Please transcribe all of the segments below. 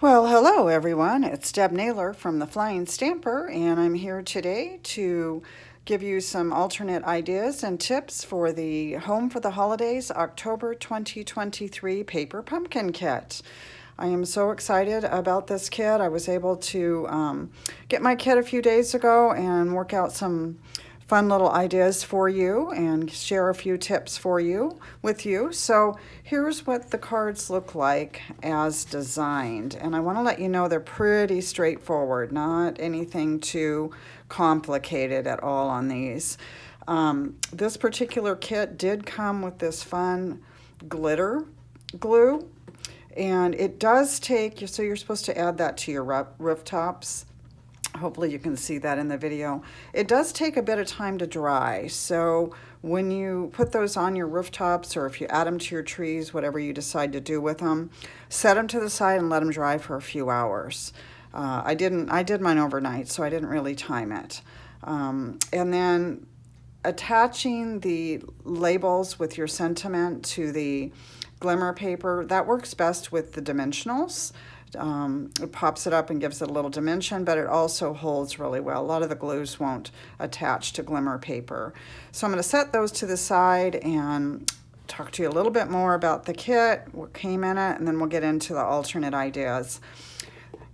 Well, hello everyone. It's Deb Naylor from the Flying Stamper, and I'm here today to give you some alternate ideas and tips for the Home for the Holidays October 2023 Paper Pumpkin Kit. I am so excited about this kit. I was able to get my kit a few days ago and work out some fun little ideas for you and share a few tips for you with you. So here's what the cards look like as designed. And I want to let you know they're pretty straightforward, not anything too complicated at all on these. This particular kit did come with this fun glitter glue, and it does take, so you're supposed to add that to your rooftops. Hopefully you can see that in the video. It does take a bit of time to dry, so when you put those on your rooftops, or if you add them to your trees, whatever you decide to do with them, set them to the side and let them dry for a few hours. I did mine overnight, so I didn't really time it. And then attaching the labels with your sentiment to the glimmer paper, that works best with the dimensionals. It pops it up and gives it a little dimension, but it also holds really well. A lot of the glues won't attach to glimmer paper. So I'm going to set those to the side and talk to you a little bit more about the kit, what came in it, and then we'll get into the alternate ideas.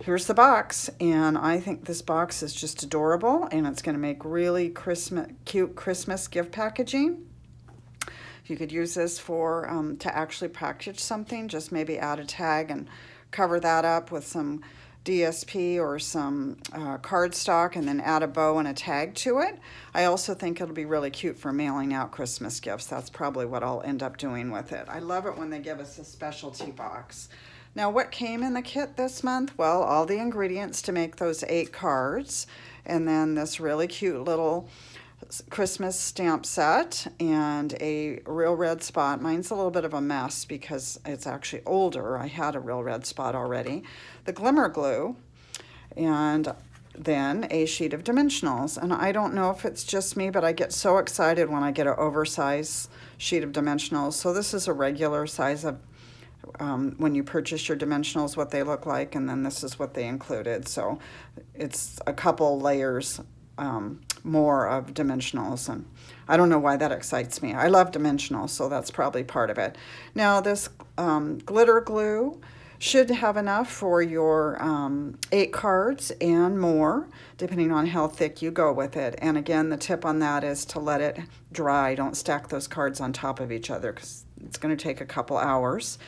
Here's the box, and I think this box is just adorable, and it's going to make really cute Christmas gift packaging. You could use this for to actually package something, just maybe add a tag and cover that up with some DSP or some cardstock, and then add a bow and a tag to it. I also think it'll be really cute for mailing out Christmas gifts. That's probably what I'll end up doing with it. I love it when they give us a specialty box. Now, what came in the kit this month? Well, all the ingredients to make those 8 cards, and then this really cute little Christmas stamp set and a real red spot. Mine's a little bit of a mess because it's actually older. I had a real red spot already. The glimmer glue, and then a sheet of dimensionals. And I don't know if it's just me, but I get so excited when I get an oversized sheet of dimensionals. So this is a regular size of when you purchase your dimensionals, what they look like, and then this is what they included. So it's a couple layers more of dimensionals, and I don't know why that excites me. I love dimensionals, so that's probably part of it. Now this glitter glue should have enough for your 8 cards and more, depending on how thick you go with it. And again, the tip on that is to let it dry. Don't stack those cards on top of each other because it's going to take a couple hours.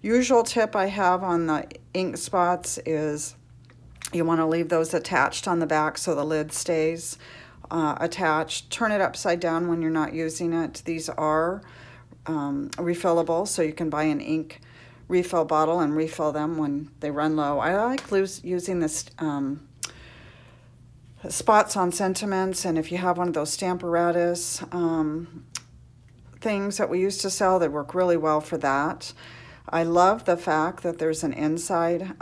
Usual tip I have on the ink spots is you want to leave those attached on the back so the lid stays attached. Turn it upside down when you're not using it. These are refillable, so you can buy an ink refill bottle and refill them when they run low. I like using this spots on sentiments, and if you have one of those Stamparatus things that we used to sell, they work really well for that. I love the fact that there's an inside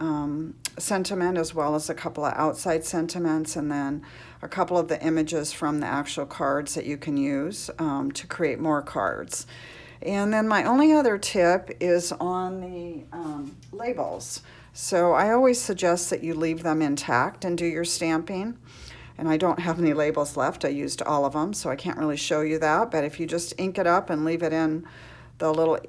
sentiment as well as a couple of outside sentiments, and then a couple of the images from the actual cards that you can use to create more cards. And then my only other tip is on the labels. So I always suggest that you leave them intact and do your stamping. And I don't have any labels left. I used all of them, so I can't really show you that. But if you just ink it up and leave it in the little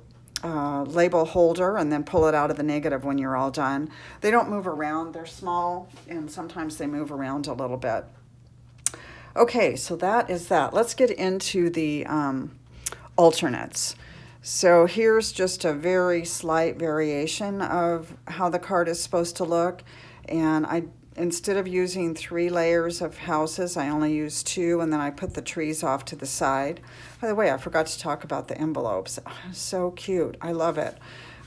label holder and then pull it out of the negative when you're all done. They don't move around. They're small, and sometimes they move around a little bit. Okay, so that is that. Let's get into the alternates. So here's just a very slight variation of how the card is supposed to look. And instead of using 3 layers of houses, I only use 2, and then I put the trees off to the side. By the way, I forgot to talk about the envelopes. So cute. I love it.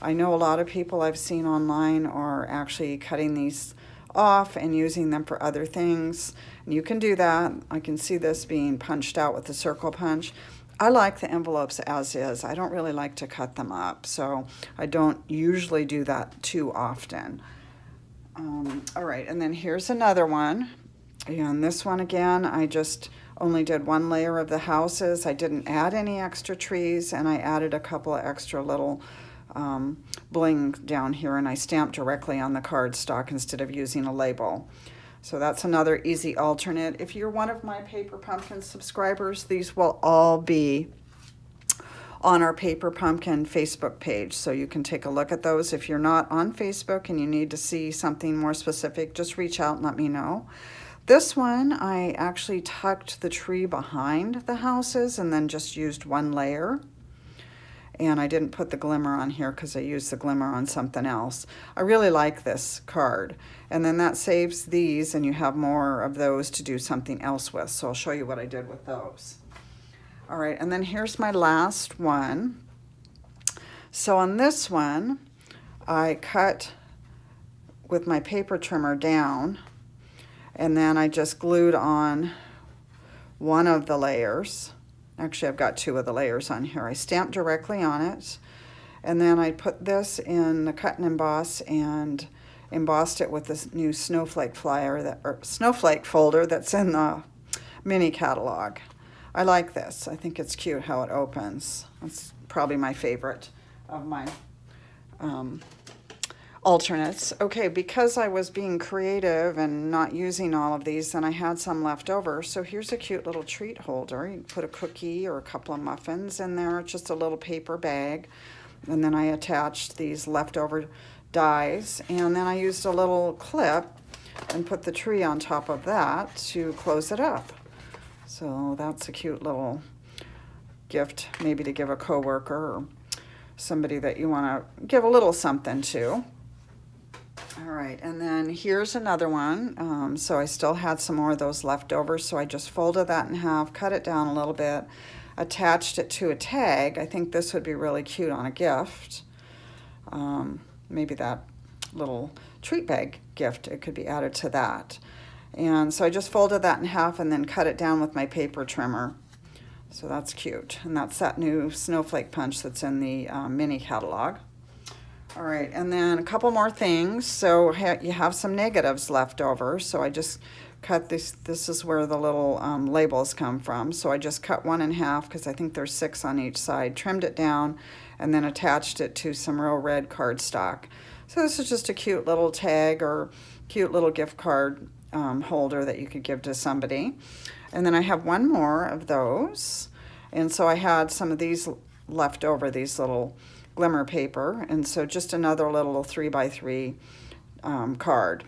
I know a lot of people I've seen online are actually cutting these off and using them for other things. And you can do that. I can see this being punched out with the circle punch. I like the envelopes as is. I don't really like to cut them up, so I don't usually do that too often. All right, and then here's another one. And this one again, I just only did 1 layer of the houses. I didn't add any extra trees, and I added a couple of extra little bling down here, and I stamp directly on the cardstock instead of using a label. So that's another easy alternate. If you're one of my Paper Pumpkin subscribers, these will all be on our Paper Pumpkin Facebook page, so you can take a look at those. If you're not on Facebook and you need to see something more specific, just reach out and let me know. This one, I actually tucked the tree behind the houses and then just used one layer. And I didn't put the glimmer on here because I used the glimmer on something else. I really like this card. And then that saves these, and you have more of those to do something else with. So I'll show you what I did with those. All right, and then here's my last one. So on this one, I cut with my paper trimmer down, and then I just glued on one of the layers. Actually, I've got two of the layers on here. I stamped directly on it, and then I put this in the cut and emboss and embossed it with this new snowflake flyer or snowflake folder that's in the mini catalog. I like this. I think it's cute how it opens. It's probably my favorite of my alternates. Okay, because I was being creative and not using all of these, then I had some left over. So here's a cute little treat holder. You can put a cookie or a couple of muffins in there, just a little paper bag. And then I attached these leftover dies, and then I used a little clip and put the tree on top of that to close it up. So that's a cute little gift, maybe to give a coworker or somebody that you want to give a little something to. All right, and then here's another one. So I still had some more of those left over, so I just folded that in half, cut it down a little bit, attached it to a tag. I think this would be really cute on a gift. Maybe that little treat bag gift, it could be added to that. And so I just folded that in half and then cut it down with my paper trimmer. So that's cute. And that's that new snowflake punch that's in the mini catalog. All right, and then a couple more things. So you have some negatives left over. So I just cut this. This is where the little labels come from. So I just cut one in half because I think there's 6 on each side, trimmed it down, and then attached it to some real red cardstock. So this is just a cute little tag or cute little gift card holder that you could give to somebody. And then I have one more of those. And so I had some of these left over, these little glimmer paper. And so just another little 3x3 card.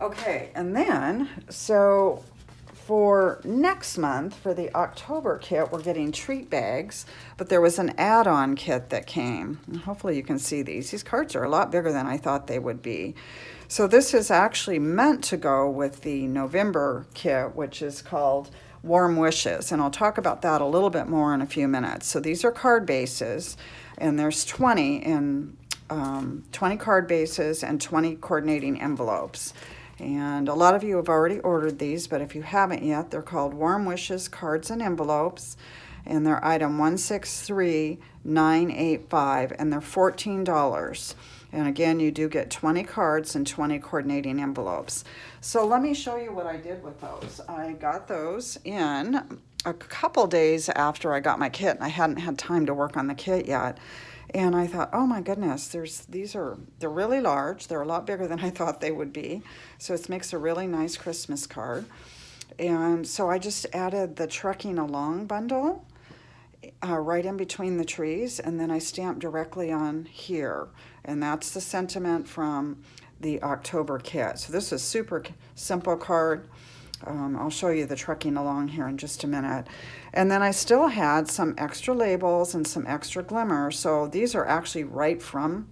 Okay, and then, so for next month, for the October kit, we're getting treat bags, but there was an add-on kit that came. And hopefully you can see these. These cards are a lot bigger than I thought they would be. So this is actually meant to go with the November kit, which is called Warm Wishes, and I'll talk about that a little bit more in a few minutes. So these are card bases, and there's 20 card bases and 20 coordinating envelopes. And a lot of you have already ordered these, but if you haven't yet, they're called Warm Wishes Cards and Envelopes, and they're item 163985, and they're $14. And again, you do get 20 cards and 20 coordinating envelopes. So let me show you what I did with those. I got those in a couple days after I got my kit, and I hadn't had time to work on the kit yet. And I thought, oh my goodness, they're really large. They're a lot bigger than I thought they would be. So it makes a really nice Christmas card. And so I just added the Trekking Along bundle right in between the trees, and then I stamped directly on here. And that's the sentiment from the October kit. So this is super simple card. I'll show you the Trekking Along here in just a minute. And then I still had some extra labels and some extra glimmer. So these are actually right from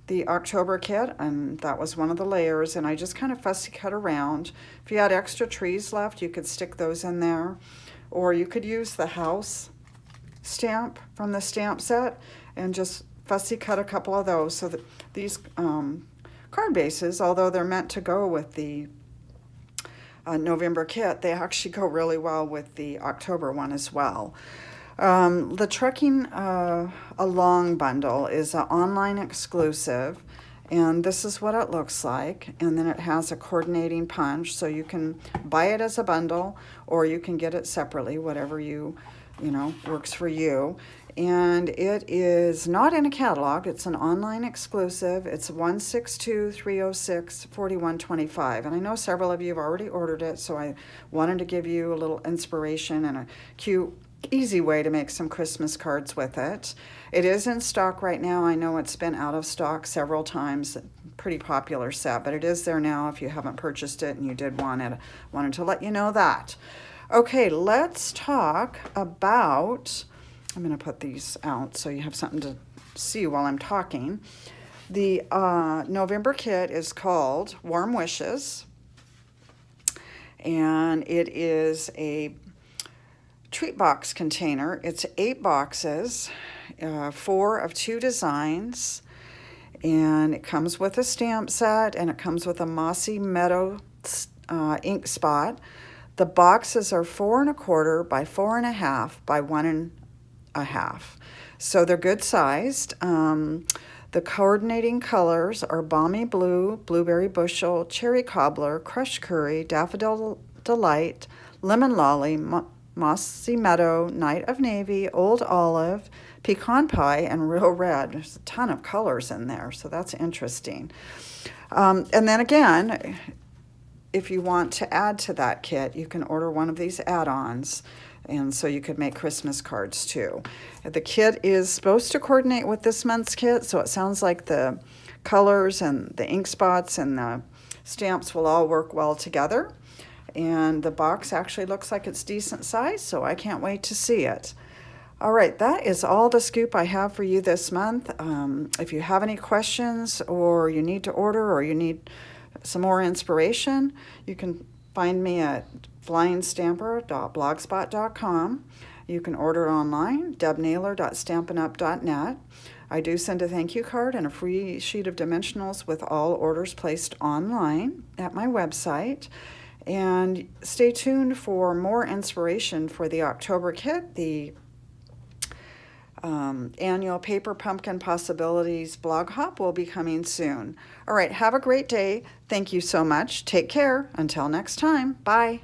the October kit, and that was one of the layers, and I just kind of fussy cut around. If you had extra trees left, you could stick those in there, or you could use the house stamp from the stamp set and just fussy cut a couple of those. So that these card bases, although they're meant to go with the November kit, they actually go really well with the October one as well. The Trekking Along bundle is an online exclusive, and this is what it looks like. And then it has a coordinating punch, so you can buy it as a bundle or you can get it separately, whatever works for you. And it is not in a catalog. It's an online exclusive. It's 162-306-4125. And I know several of you have already ordered it, so I wanted to give you a little inspiration and a cute, easy way to make some Christmas cards with it. It is in stock right now. I know it's been out of stock several times. Pretty popular set, but it is there now if you haven't purchased it and you did want it. Wanted to let you know that. Okay, let's talk about, I'm going to put these out so you have something to see while I'm talking. The November kit is called Warm Wishes, and it is a treat box container. It's 8 boxes, 4 of 2 designs, and it comes with a stamp set, and it comes with a Mossy Meadow ink spot. The boxes are 4 1/4 by 4 1/2 by 1 1/2, so they're good sized. The coordinating colors are Balmy Blue, Blueberry Bushel, Cherry Cobbler, Crushed Curry, Daffodil Delight, Lemon Lolly, Mossy Meadow, Night of Navy, Old Olive, Pecan Pie, and Real Red. There's a ton of colors in there, so that's interesting. And then again, if you want to add to that kit, you can order one of these add-ons, and so you could make Christmas cards too. The kit is supposed to coordinate with this month's kit, so it sounds like the colors and the ink spots and the stamps will all work well together. And the box actually looks like it's decent size, so I can't wait to see it. All right, that is all the scoop I have for you this month. If you have any questions, or you need to order, or you need some more inspiration, you can find me at flyingstamper.blogspot.com. You can order it online, debnaylor.stampinup.net. I do send a thank you card and a free sheet of dimensionals with all orders placed online at my website. And stay tuned for more inspiration for the October kit, the annual Paper Pumpkin Possibilities blog hop will be coming soon. All right, have a great day. Thank you so much. Take care. Until next time. Bye.